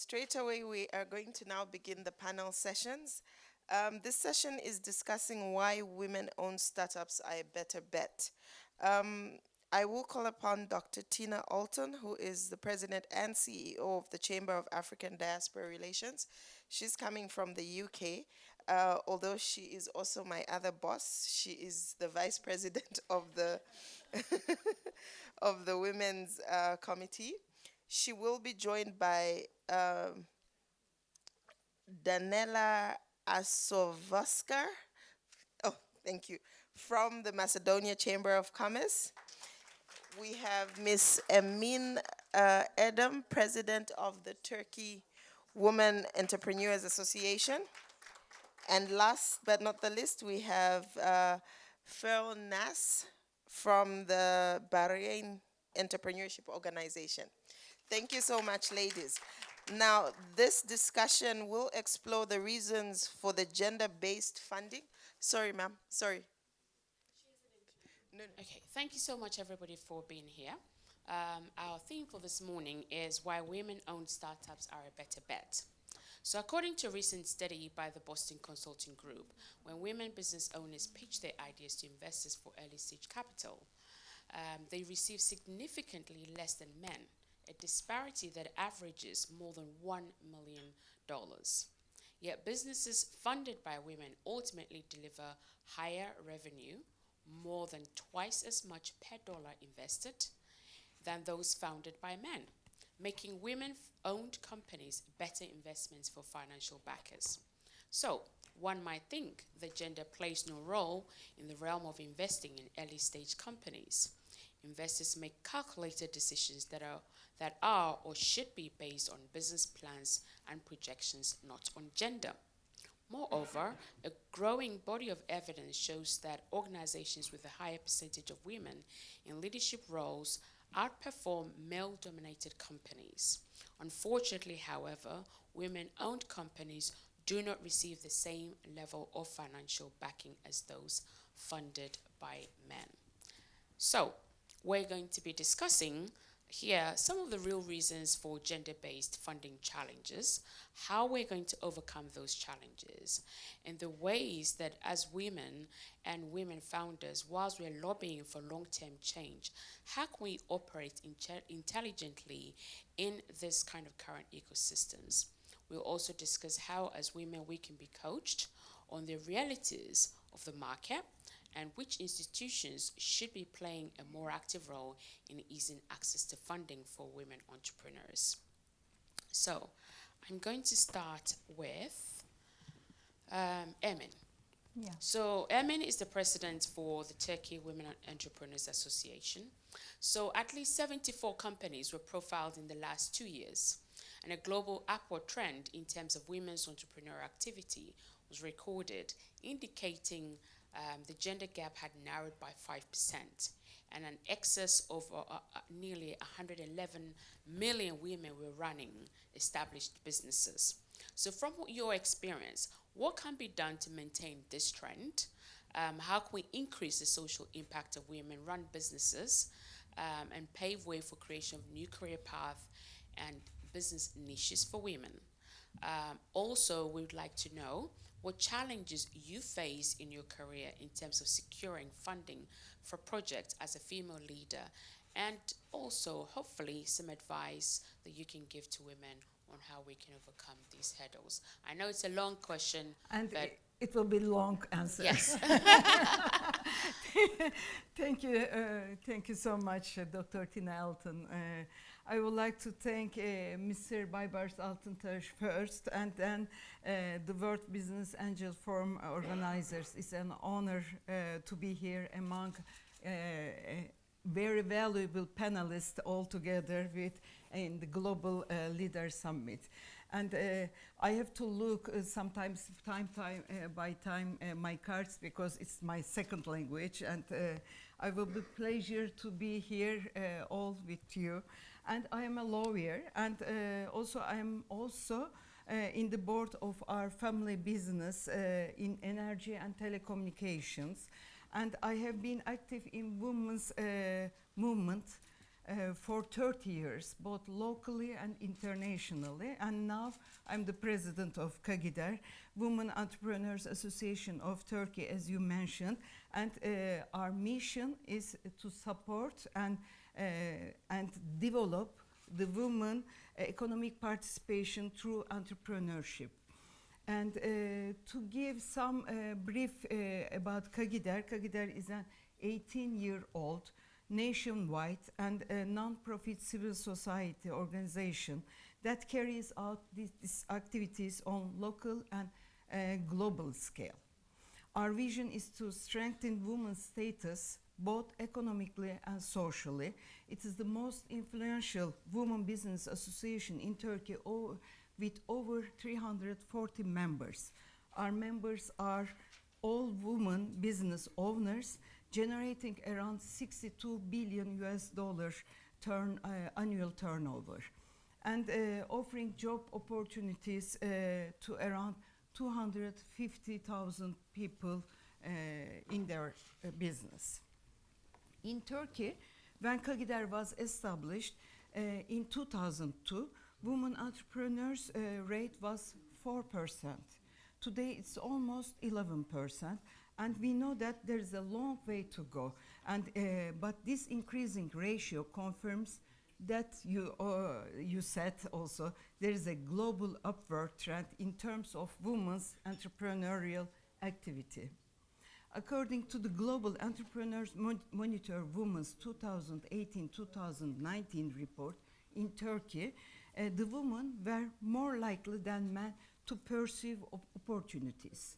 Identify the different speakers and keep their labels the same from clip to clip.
Speaker 1: Straight away, we are going to now begin the panel sessions. This session is discussing why women-owned startups are a better bet. Um, I will call upon Dr. Tina Alton, who is the president and CEO of the Chamber of African Diaspora Relations. She's coming from the UK. Although she is also my other boss, she is the vice president of the of the Women's Committee. She will be joined by Danela Asovaskar. Oh, thank you. From the Macedonia Chamber of Commerce. We have Miss Emin Edem, president of the Turkey Women Entrepreneurs Association. And last but not the least, we have Ferl Nas from the Bahrain Entrepreneurship Organization. Thank you so much, ladies. Now, this discussion will explore the reasons for the gender-based funding. Sorry, ma'am. Sorry. No, no.
Speaker 2: Okay, thank you so much, everybody, for being here. Our theme for this morning is why women-owned startups are a better bet. So according to a recent study by the Boston Consulting Group, when women business owners pitch their ideas to investors for early-stage capital, they receive significantly less than men, a disparity that averages more than $1 million. Yet businesses funded by women ultimately deliver higher revenue, more than twice as much per dollar invested, than those founded by men, making women-owned companies better investments for financial backers. So, one might think that gender plays no role in the realm of investing in early-stage companies. Investors make calculated decisions that are or should be based on business plans and projections, not on gender. Moreover, a growing body of evidence shows that organizations with a higher percentage of women in leadership roles outperform male-dominated companies. Unfortunately, however, women-owned companies do not receive the same level of financial backing as those funded by men. So, we're going to be discussing here some of the real reasons for gender-based funding challenges, how we're going to overcome those challenges, and the ways that as women and women founders, whilst we're lobbying for long-term change, how can we operate intelligently in this kind of current ecosystems. We'll also discuss how as women we can be coached on the realities of the market and which institutions should be playing a more active role in easing access to funding for women entrepreneurs. So, I'm going to start with Emin.
Speaker 3: Yeah.
Speaker 2: So, Emin is the president for the Turkey Women Entrepreneurs Association. So, at least 74 companies were profiled in the last 2 years, and a global upward trend in terms of women's entrepreneurial activity was recorded, indicating the gender gap had narrowed by 5%, and an excess of nearly 111 million women were running established businesses. So from your experience, what can be done to maintain this trend? How can we increase the social impact of women-run businesses and pave way for creation of new career paths and business niches for women? Also, we would like to know what challenges you face in your career in terms of securing funding for projects as a female leader, and also, hopefully, some advice that you can give to women on how we can overcome these hurdles. I know it's a long question,
Speaker 3: And
Speaker 2: but
Speaker 3: it will be long answer.
Speaker 2: yes.
Speaker 3: Thank you so much, Dr. Tina Alton. I would like to thank Mr. Baybars Altıntaş first, and then the World Business Angel Forum organizers. It's an honor to be here among very valuable panelists all together with in the Global Leader Summit. And I have to look sometimes time by time my cards because it's my second language, and I will be pleasure to be here all with you. And I am a lawyer, and also I am also in the board of our family business in energy and telecommunications. And I have been active in women's movement for 30 years, both locally and internationally. And now I'm the president of KAGİDER, Women Entrepreneurs Association of Turkey, as you mentioned. And our mission is to support and develop the women economic participation through entrepreneurship. And to give some brief about KAGİDER, KAGİDER is an 18-year-old nationwide and a non-profit civil society organization that carries out these activities on local and global scale. Our vision is to strengthen women's status both economically and socially. It is the most influential women business association in Turkey with over 340 members. Our members are all women business owners, generating around 62 billion US dollars annual turnover, and offering job opportunities to around 250,000 people in their business. In Turkey, when KAGİDER was established in 2002, women entrepreneurs rate was 4%. Today it's almost 11%, and we know that there is a long way to go. And but this increasing ratio confirms that you said also there is a global upward trend in terms of women's entrepreneurial activity. According to the Global Entrepreneurs Monitor Women's 2018-2019 report in Turkey, the women were more likely than men to pursue opportunities.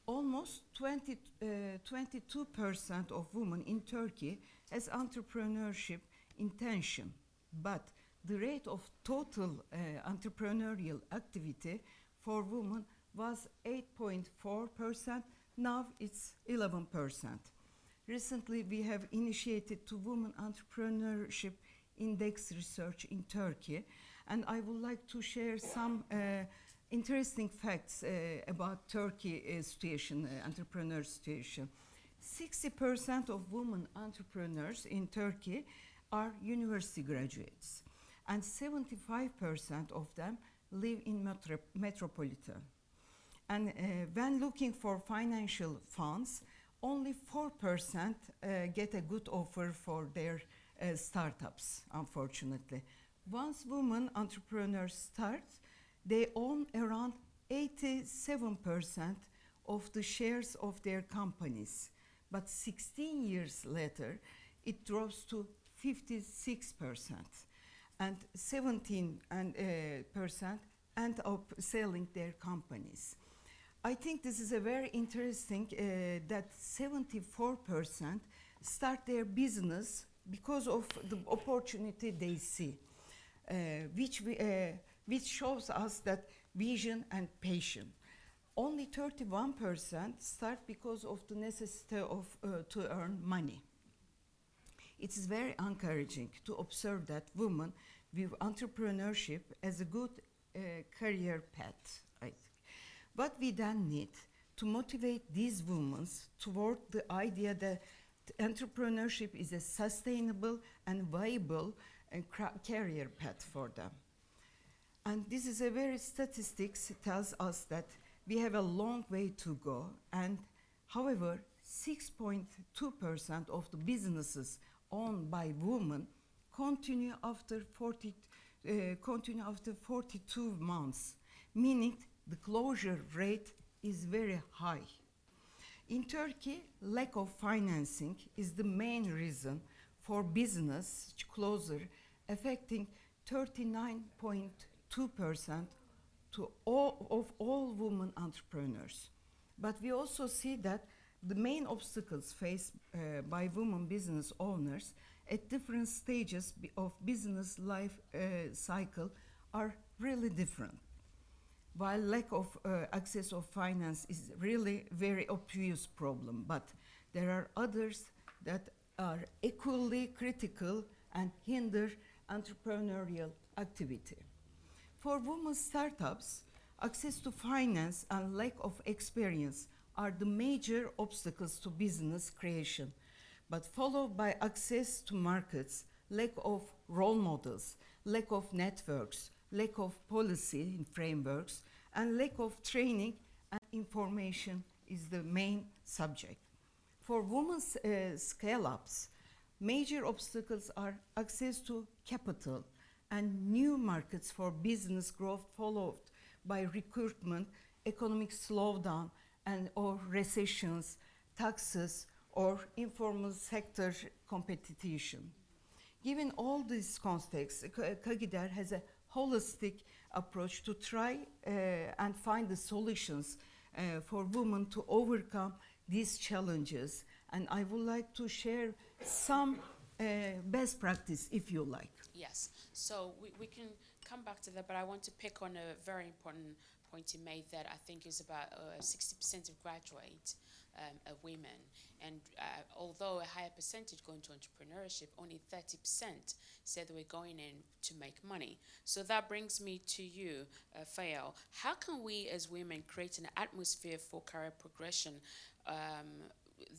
Speaker 3: Almost 22% of women in Turkey has entrepreneurship intention, but the rate of total entrepreneurial activity for women was 8.4%. Now it's 11%. Recently, we have initiated the Women Entrepreneurship Index research in Turkey, and I would like to share some interesting facts about Turkey situation, entrepreneur situation. 60% of women entrepreneurs in Turkey are university graduates, and 75% of them live in metropolitan. And when looking for financial funds, only 4% get a good offer for their startups, unfortunately. Once women entrepreneurs start, they own around 87% of the shares of their companies. But 16 years later, it drops to 56%. And 17% end up selling their companies. I think this is a very interesting that 74% start their business because of the opportunity they see, which shows us that vision and patience. Only 31% start because of the necessity of to earn money. It is very encouraging to observe that women view entrepreneurship as a good career path. What we then need to motivate these women toward the idea that entrepreneurship is a sustainable and viable career path for them. And this is a very statistics tells us that we have a long way to go. And however, 6.2% of the businesses owned by women continue after 42 months, meaning the closure rate is very high. In Turkey, lack of financing is the main reason for business closure, affecting 39.2% of all women entrepreneurs. But we also see that the main obstacles faced by women business owners at different stages of business life cycle are really different. While lack of access of finance is really very obvious problem, but there are others that are equally critical and hinder entrepreneurial activity. For women startups, access to finance and lack of experience are the major obstacles to business creation, but followed by access to markets, lack of role models, lack of networks, lack of policy and frameworks, and lack of training and information is the main subject. For women's scale-ups, major obstacles are access to capital and new markets for business growth, followed by recruitment, economic slowdown, and or recessions, taxes, or informal sector competition. Given all these contexts, Kagidar has a holistic approach to try and find the solutions for women to overcome these challenges. And I would like to share some best practice, if you like.
Speaker 2: Yes, so we can come back to that, but I want to pick on a very important point you made that I think is about 60% of graduates are women. And although a higher percentage go into entrepreneurship, only 30% said they were going in to make money. So that brings me to you, Fael. How can we as women create an atmosphere for career progression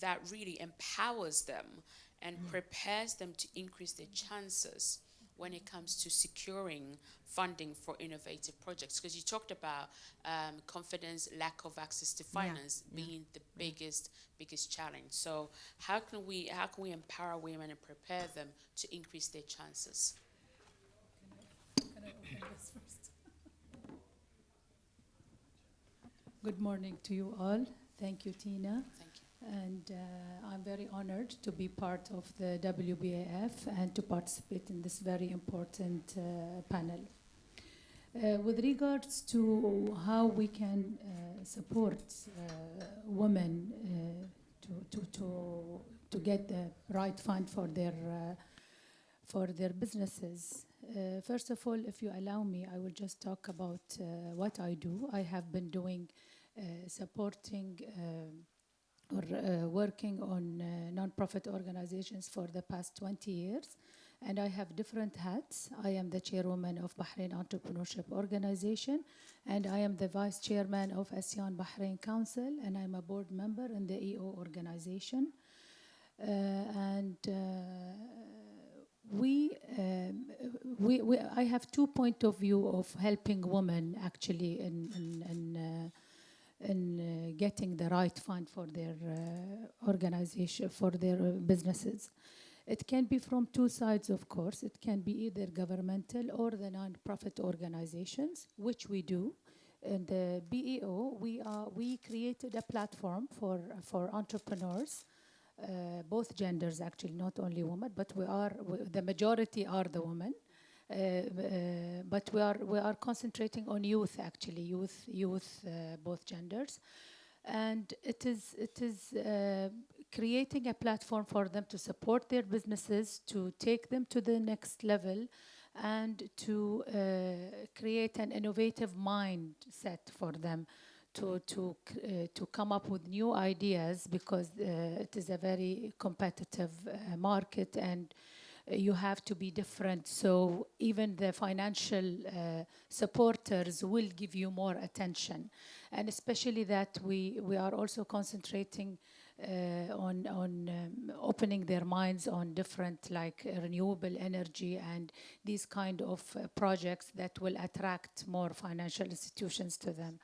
Speaker 2: that really empowers them and prepares them to increase their chances when it comes to securing funding for innovative projects? Because you talked about confidence, lack of access to finance being the biggest challenge. So how can we empower women and prepare them to increase their chances?
Speaker 4: Can I open this first? Good morning to you all. Thank you, Tina.
Speaker 2: Thank you.
Speaker 4: And I'm very honored to be part of the WBAF and to participate in this very important panel. With regards to how we can support women to get the right fund for their businesses, first of all, if you allow me, I will just talk about what I do. I have been doing supporting or working on non-profit organizations for the past 20 years. And I have different hats. I am the chairwoman of Bahrain Entrepreneurship Organization, and I am the vice chairman of ASEAN Bahrain Council, and I'm a board member in the EO organization. I have two points of view of helping women actually in getting the right fund for their organization, for their businesses. It can be from two sides, of course. It can be either governmental or the non-profit organizations, which we do. In the BEO, we created a platform for entrepreneurs, both genders actually, not only women, but the majority are the women. But we are concentrating on youth actually, youth, both genders, and it is creating a platform for them to support their businesses, to take them to the next level, and to create an innovative mindset for them to come up with new ideas, because it is a very competitive market and you have to be different. So even the financial supporters will give you more attention. And especially that we are also concentrating on opening their minds on different like renewable energy and these kind of projects that will attract more financial institutions to them.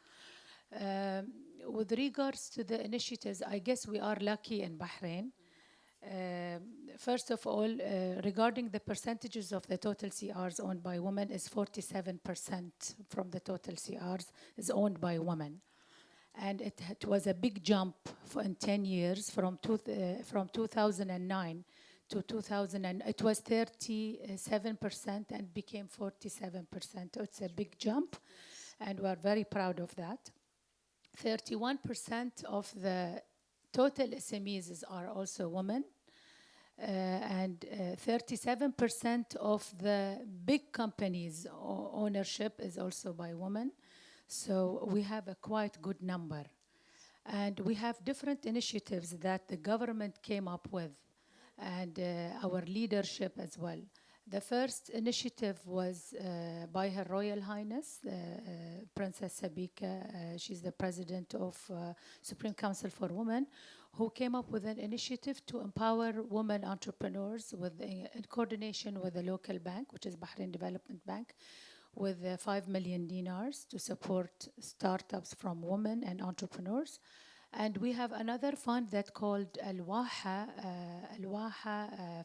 Speaker 4: With regards to the initiatives, I guess we are lucky in Bahrain. First of all, regarding the percentages of the total CRs owned by women, is 47% from the total CRs is owned by women. And it was a big jump in 10 years from 2009 to 2000, and it was 37% and became 47%. So it's a big jump, and we are very proud of that. 31% of the total SMEs are also women, and 37% of the big companies ownership is also by women. So we have a quite good number. And we have different initiatives that the government came up with, and our leadership as well. The first initiative was by Her Royal Highness, Princess Sabika. She's the president of Supreme Council for Women, who came up with an initiative to empower women entrepreneurs in coordination with the local bank, which is Bahrain Development Bank, with 5 million dinars to support startups from women and entrepreneurs. And we have another fund that called Al-Waha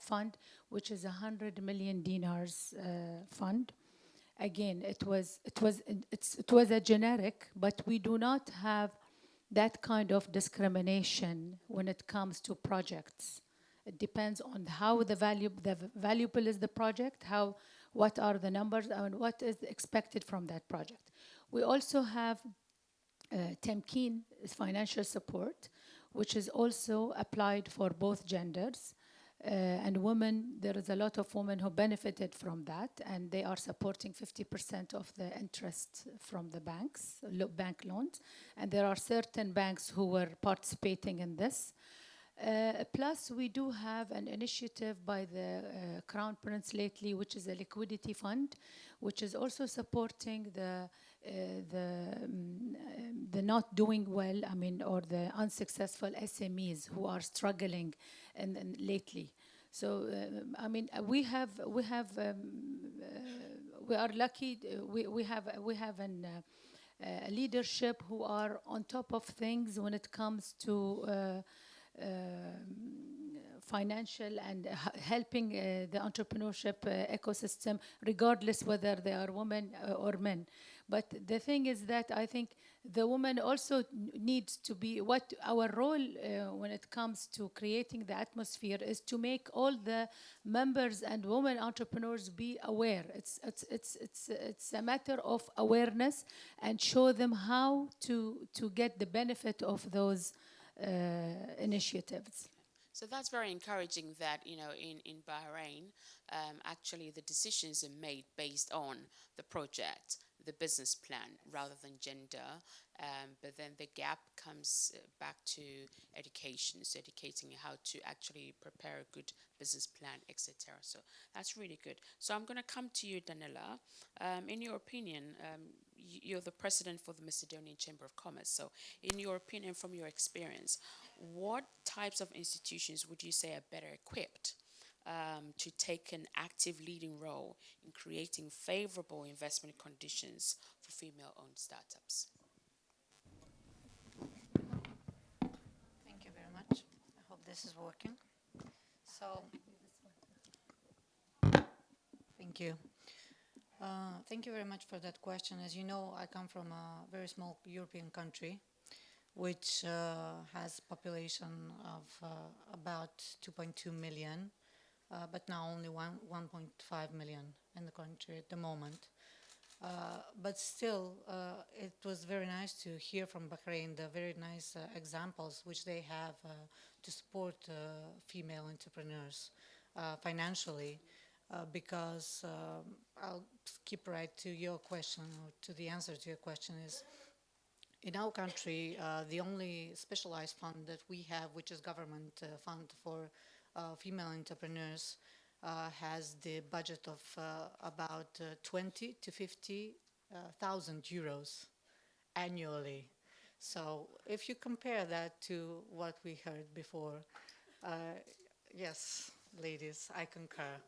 Speaker 4: Fund, which is 100 million dinars fund. Again, it was a generic, but we do not have that kind of discrimination when it comes to projects. It depends on how valuable is the project, what are the numbers, and what is expected from that project. We also have Temkeen is financial support, which is also applied for both genders. And women, there is a lot of women who benefited from that, and they are supporting 50% of the interest from the banks, bank loans. And there are certain banks who were participating in this. Plus, we do have an initiative by the Crown Prince lately, which is a liquidity fund, which is also supporting the not doing well, or the unsuccessful SMEs who are struggling and lately. So, we are lucky. We have a leadership who are on top of things when it comes to financial and helping the entrepreneurship ecosystem, regardless whether they are women or men. But the thing is that I think the woman also needs to be, what our role when it comes to creating the atmosphere is to make all the members and women entrepreneurs be aware. It's a matter of awareness and show them how to get the benefit of those initiatives.
Speaker 2: So that's very encouraging that, in Bahrain, actually the decisions are made based on the project, the business plan, rather than gender. But then the gap comes back to education, so educating how to actually prepare a good business plan, etc. So that's really good. So I'm going to come to you, Danila. In your opinion, you're the president for the Macedonian Chamber of Commerce. So in your opinion, from your experience, what types of institutions would you say are better equipped to take an active leading role in creating favorable investment conditions for female-owned startups?
Speaker 5: Thank you very much. I hope this is working. So, thank you. Thank you very much for that question. As you know, I come from a very small European country, which has a population of about 2.2 million, but now only 1.5 million in the country at the moment. But still, it was very nice to hear from Bahrain the very nice examples which they have to support female entrepreneurs financially, because I'll skip right to your question, or to the answer to your question is, in our country, the only specialized fund that we have, which is government fund for female entrepreneurs, has the budget of about 20 to 50,000 euros annually. So if you compare that to what we heard before, yes, ladies, I concur.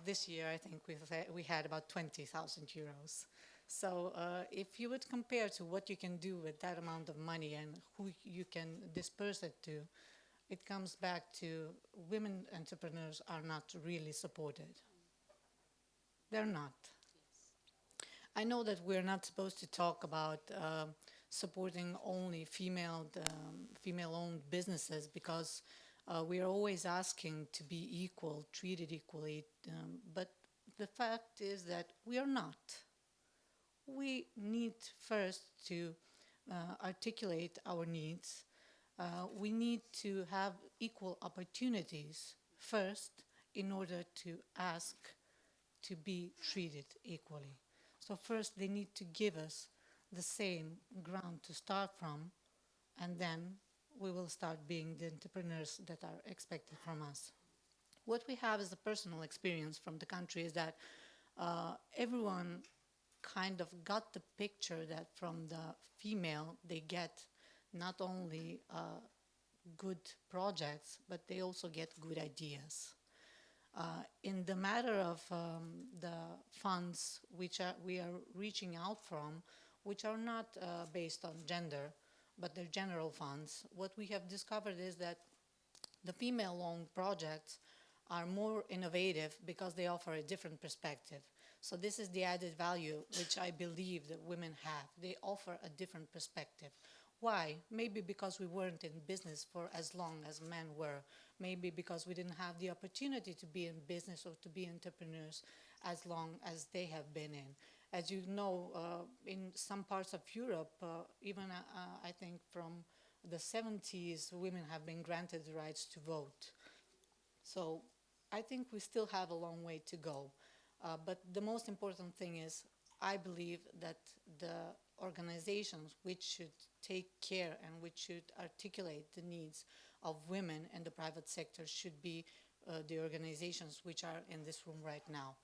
Speaker 5: This year, I think we had about 20,000 euros. So if you would compare to what you can do with that amount of money and who you can disperse it to, it comes back to women entrepreneurs are not really supported. They're not. I know that we're not supposed to talk about supporting only female-owned businesses, because we are always asking to be equal, treated equally, but the fact is that we are not. We need first to articulate our needs. We need to have equal opportunities first in order to ask to be treated equally. So first they need to give us the same ground to start from, and then we will start being the entrepreneurs that are expected from us. What we have as a personal experience from the country is that everyone kind of got the picture that from the female they get not only good projects, but they also get good ideas. In the matter of the funds which we are reaching out from, which are not based on gender, but they're general funds, what we have discovered is that the female-owned projects are more innovative because they offer a different perspective. So this is the added value which I believe that women have. They offer a different perspective. Why? Maybe because we weren't in business for as long as men were. Maybe because we didn't have the opportunity to be in business or to be entrepreneurs as long as they have been in. As you know, in some parts of Europe, even I think from the 70s, women have been granted the rights to vote. So I think we still have a long way to go. But the most important thing is, I believe that the organizations which should take care and which should articulate the needs of women in the private sector should be the organizations which are in this room right now.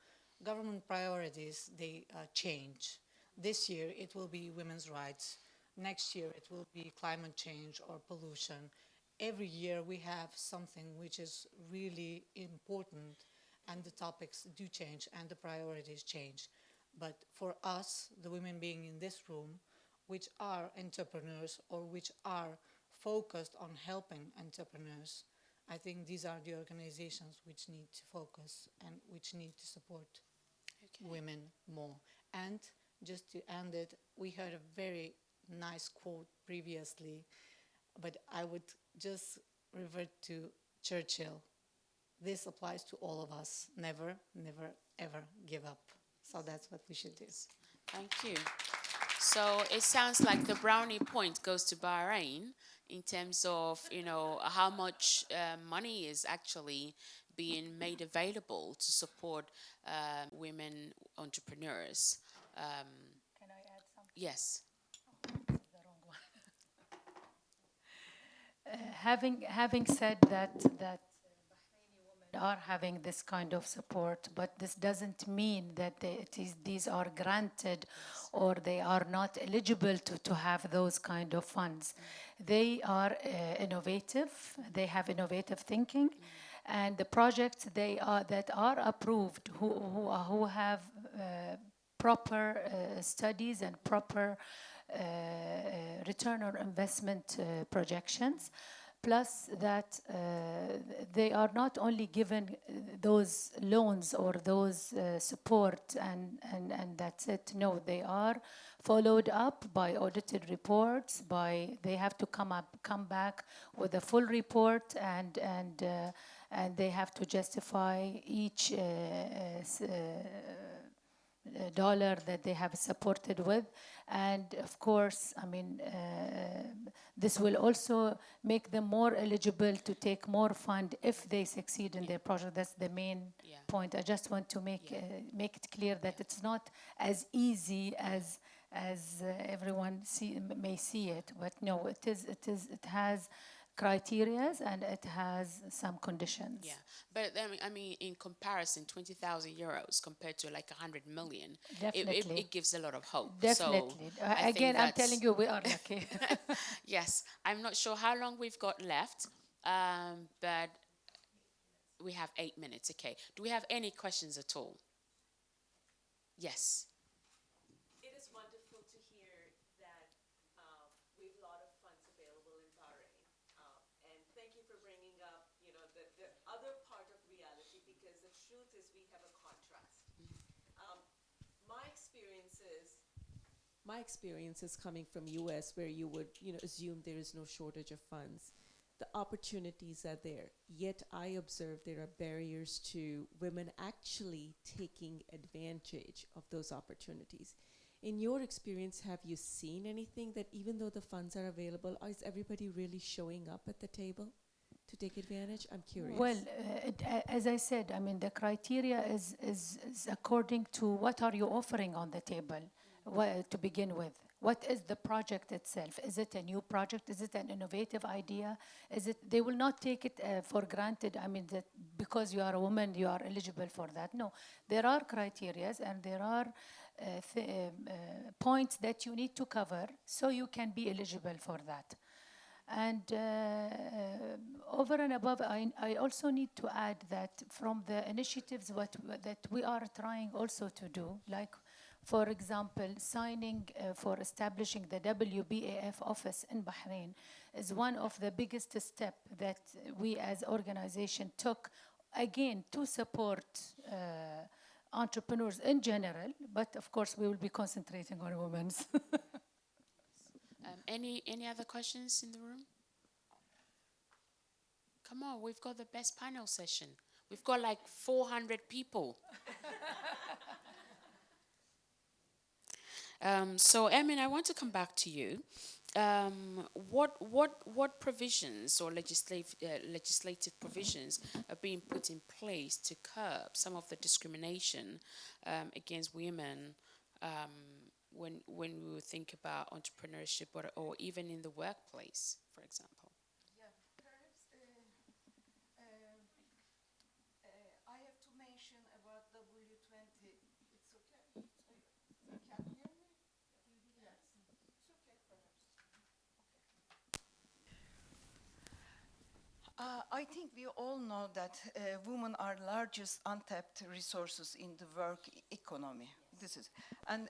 Speaker 5: Government priorities, they change. This year it will be women's rights. Next year it will be climate change or pollution. Every year we have something which is really important, and the topics do change and the priorities change. But for us, the women being in this room, which are entrepreneurs or which are focused on helping entrepreneurs, I think these are the organizations which need to focus and which need to support women more. And just to end it, we heard a very nice quote previously, but I would just revert to Churchill. This applies to all of us. Never, never, ever give up. So that's what we should do.
Speaker 2: Thank you. So it sounds like the brownie point goes to Bahrain in terms of, you know, how much money is actually being made available to support women entrepreneurs.
Speaker 4: Can I add something?
Speaker 2: Yes.
Speaker 4: The wrong one. Having said that Bahraini women are having this kind of support, but this doesn't mean that these are granted or they are not eligible to have those kind of funds. They are innovative. They have innovative thinking, and the projects that are approved, who have proper studies and proper return on investment projections, plus that they are not only given those loans or those support and that's it. No, they are followed up by audited reports. They have to come back with a full report, and they have to justify each dollar that they have supported with. And of course, I mean, this will also make them more eligible to take more fund if they succeed in their project. That's the main point. I just want to make it clear that it's not as easy as everyone may see it, but no, it has criteria and it has some conditions.
Speaker 2: Yeah, but I mean, in comparison, 20,000 euros compared to like 100 million, it gives a lot of hope.
Speaker 4: Definitely.
Speaker 2: So I
Speaker 4: again,
Speaker 2: think
Speaker 4: I'm telling you, we are lucky.
Speaker 2: Yes, I'm not sure how long we've got left, but we have 8 minutes. Okay. Do we have any questions at all? Yes.
Speaker 6: It is wonderful to hear that we have a lot of funds available in Bahrain. And thank you for bringing up, you know, the other part of reality, because the truth is we have a contrast. My experience is coming from US, where you would, you know, assume there is no shortage of funds. The opportunities are there, yet I observe there are barriers to women actually taking advantage of those opportunities. In your experience, have you seen anything that even though the funds are available, is everybody really showing up at the table to take advantage? I'm curious.
Speaker 4: Well, as I said, I mean, the criteria is according to what are you offering on the table to begin with. What is the project itself? Is it a new project? Is it an innovative idea? Is it, they will not take it for granted, I mean, that because you are a woman, you are eligible for that. No, there are criterias and there are points that you need to cover so you can be eligible for that. And over and above, I also need to add that from the initiatives that we are trying also to do, like, for example, signing for establishing the WBAF office in Bahrain is one of the biggest steps that we as organization took, again, to support entrepreneurs in general, but of course we will be concentrating on women's.
Speaker 2: Any other questions in the room? Come on, we've got the best panel session. We've got like 400 people. So, Emin, I want to come back to you. What provisions or legislative provisions are being put in place to curb some of the discrimination against women when we think about entrepreneurship or even in the workplace, for example?
Speaker 3: Yeah, perhaps I have to mention about W20. It's okay? Can you hear me? Yes. It's okay, perhaps. I think we all know that women are largest untapped resources in the work economy. This is, and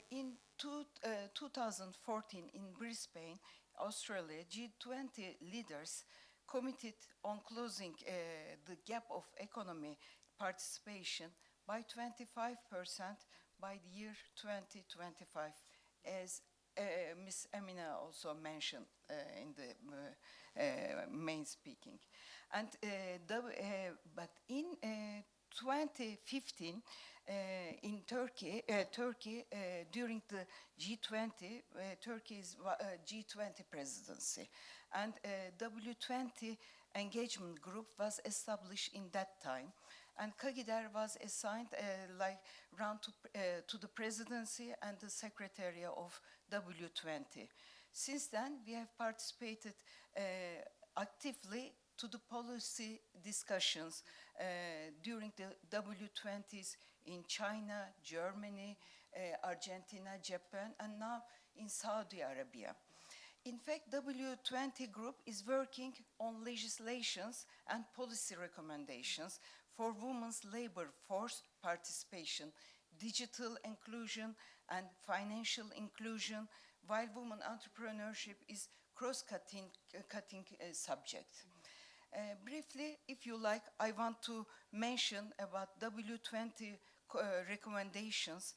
Speaker 3: in 2014 in Brisbane, Australia, G20 leaders committed on closing the gap of economy participation by 25% by the year 2025, as Ms. Amina also mentioned in the main speaking. And but in 2015, in Turkey, during the G20, Turkey's G20 presidency, and W20 engagement group was established in that time, and Kagider was assigned to the presidency and the secretariat of W20. Since then, we have participated actively to the policy discussions during the W20s in China, Germany, Argentina, Japan, and now in Saudi Arabia. In fact, W20 group is working on legislations and policy recommendations for women's labor force participation, digital inclusion, and financial inclusion, while women entrepreneurship is cross-cutting subject. Briefly, if you like, I want to mention about W20 recommendations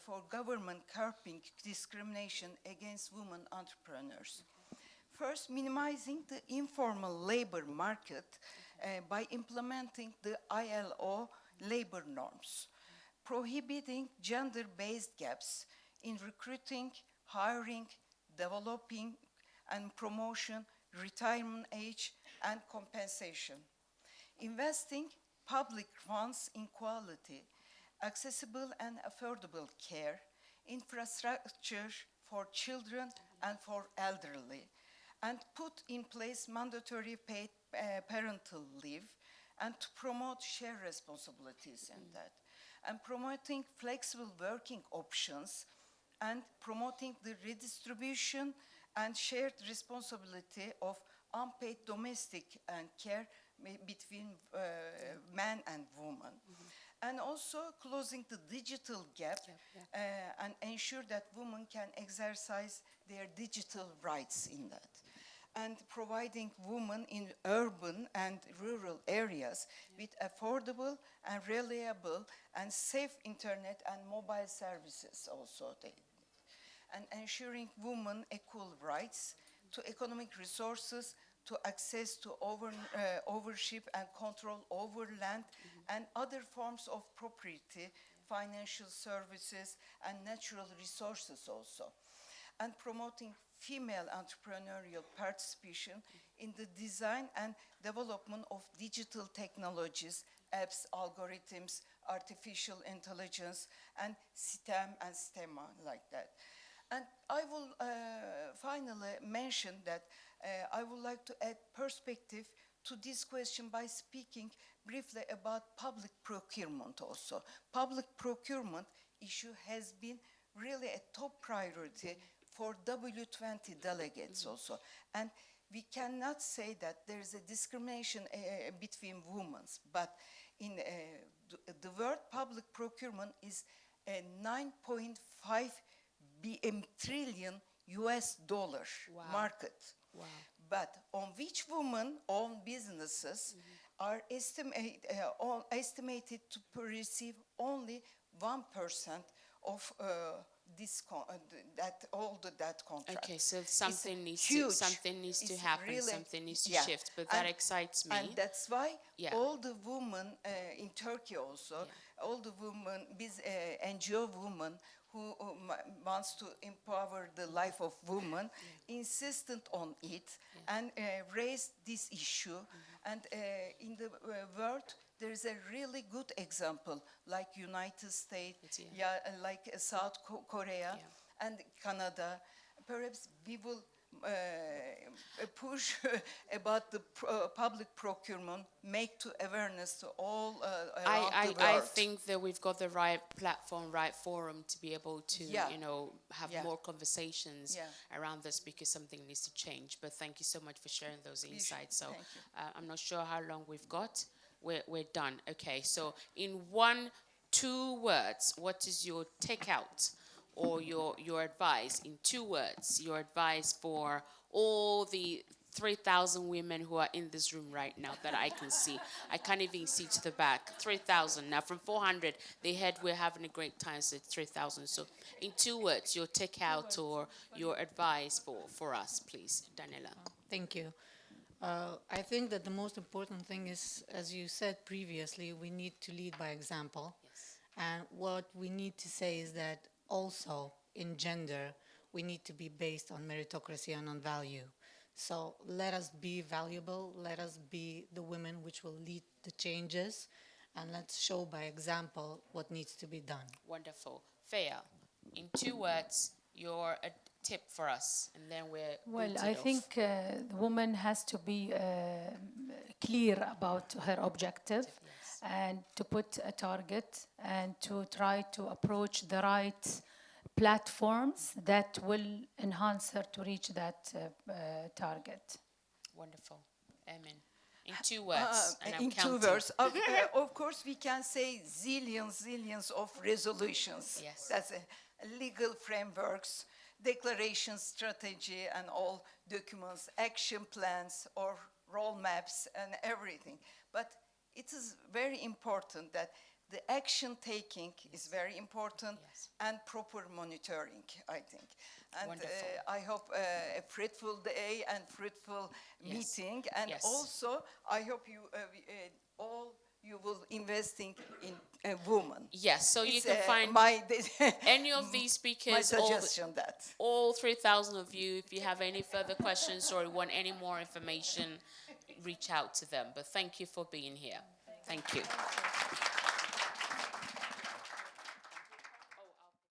Speaker 3: for government curbing discrimination against women entrepreneurs. First, minimizing the informal labor market by implementing the ILO labor norms, prohibiting gender-based gaps in recruiting, hiring, developing, and promotion, retirement age, and compensation. Investing public funds in quality, accessible and affordable care, infrastructure for children and for elderly, and put in place mandatory paid parental leave, and to promote shared responsibilities in that, and promoting flexible working options, and promoting the redistribution and shared responsibility of unpaid domestic and care between men and women. And also closing the digital gap and ensure that women can exercise their digital rights in that. And providing women in urban and rural areas with affordable and reliable and safe internet and mobile services also. And ensuring women equal rights to economic resources, to access to ownership and control over land and other forms of property, financial services, and natural resources also. And promoting female entrepreneurial participation in the design and development of digital technologies,
Speaker 7: apps, algorithms, artificial intelligence, and STEM and STEMA like that. And I will finally mention that I would like to add perspective to this question by speaking briefly about public procurement also. Public procurement issue has been really a top priority for W20 delegates also. And we cannot say that there is a discrimination between women, but in the word public procurement is a 9.5 trillion US dollar market.
Speaker 2: Wow.
Speaker 7: But on which women-owned businesses are estimated to receive only 1% of that contract.
Speaker 2: Okay, so something needs to
Speaker 7: It's
Speaker 2: happen,
Speaker 7: really-
Speaker 2: something needs to
Speaker 7: yeah.
Speaker 2: shift, but that
Speaker 7: And-
Speaker 2: excites me.
Speaker 7: And that's why
Speaker 2: Yeah.
Speaker 7: all the women in Turkey also, all the women, NGO women who wants to empower the life of women, insistent on it and raised this issue. And in the world, there is a really good example, like United States, like South Korea and Canada. Perhaps we will push about the public procurement, make to awareness to all around the world.
Speaker 2: I think that we've got the right platform, right forum to be able to,
Speaker 7: Yeah.
Speaker 2: you know, have
Speaker 7: Yeah.
Speaker 2: more conversations
Speaker 7: Yeah.
Speaker 2: around this, because something needs to change. But thank you so much for sharing those insights. So
Speaker 7: Thank you.
Speaker 2: I'm not sure how long we've got. We're done. Okay, so in 2 words, what is your takeout or your advice in 2 words? Your advice for all the 3,000 women who are in this room right now that I can see. I can't even see to the back. 3,000. Now from 400, they heard we're having a great time, so it's 3,000. So in 2 words, your takeout or your advice for us, please, Daniela.
Speaker 5: Thank you. I think that the most important thing is, as you said previously, we need to lead by example.
Speaker 2: Yes.
Speaker 5: And what we need to say is that also in gender, we need to be based on meritocracy and on value. So let us be valuable, let us be the women which will lead the changes, and let's show by example what needs to be done.
Speaker 2: Wonderful. Faya, in 2 words, your tip for us, and then we're
Speaker 4: Well,
Speaker 2: booted
Speaker 4: I
Speaker 2: off.
Speaker 4: think the woman has to be clear about her objective and to put a target and to try to approach the right platforms that will enhance her to reach that target.
Speaker 2: Wonderful. Amen. In 2 words, and I'm
Speaker 7: in
Speaker 2: counting.
Speaker 7: 2 words, of course, we can say zillions of resolutions.
Speaker 2: Yes.
Speaker 7: That's legal frameworks, declaration strategy, and all documents, action plans, or roadmaps, and everything. But it is very important that the action taking is very important,
Speaker 2: Yes.
Speaker 7: and proper monitoring, I think. And
Speaker 2: Wonderful.
Speaker 7: I hope a fruitful day and fruitful
Speaker 2: Yes.
Speaker 7: meeting. And
Speaker 2: Yes.
Speaker 7: also, I hope you all you will investing in a woman.
Speaker 2: Yes, so you
Speaker 7: It's,
Speaker 2: can find
Speaker 7: my
Speaker 2: any of these
Speaker 7: my
Speaker 2: speakers,
Speaker 7: suggestion that.
Speaker 2: all 3,000 of you. If you have any further questions or want any more information, reach out to them. But thank you for being here. Thank you.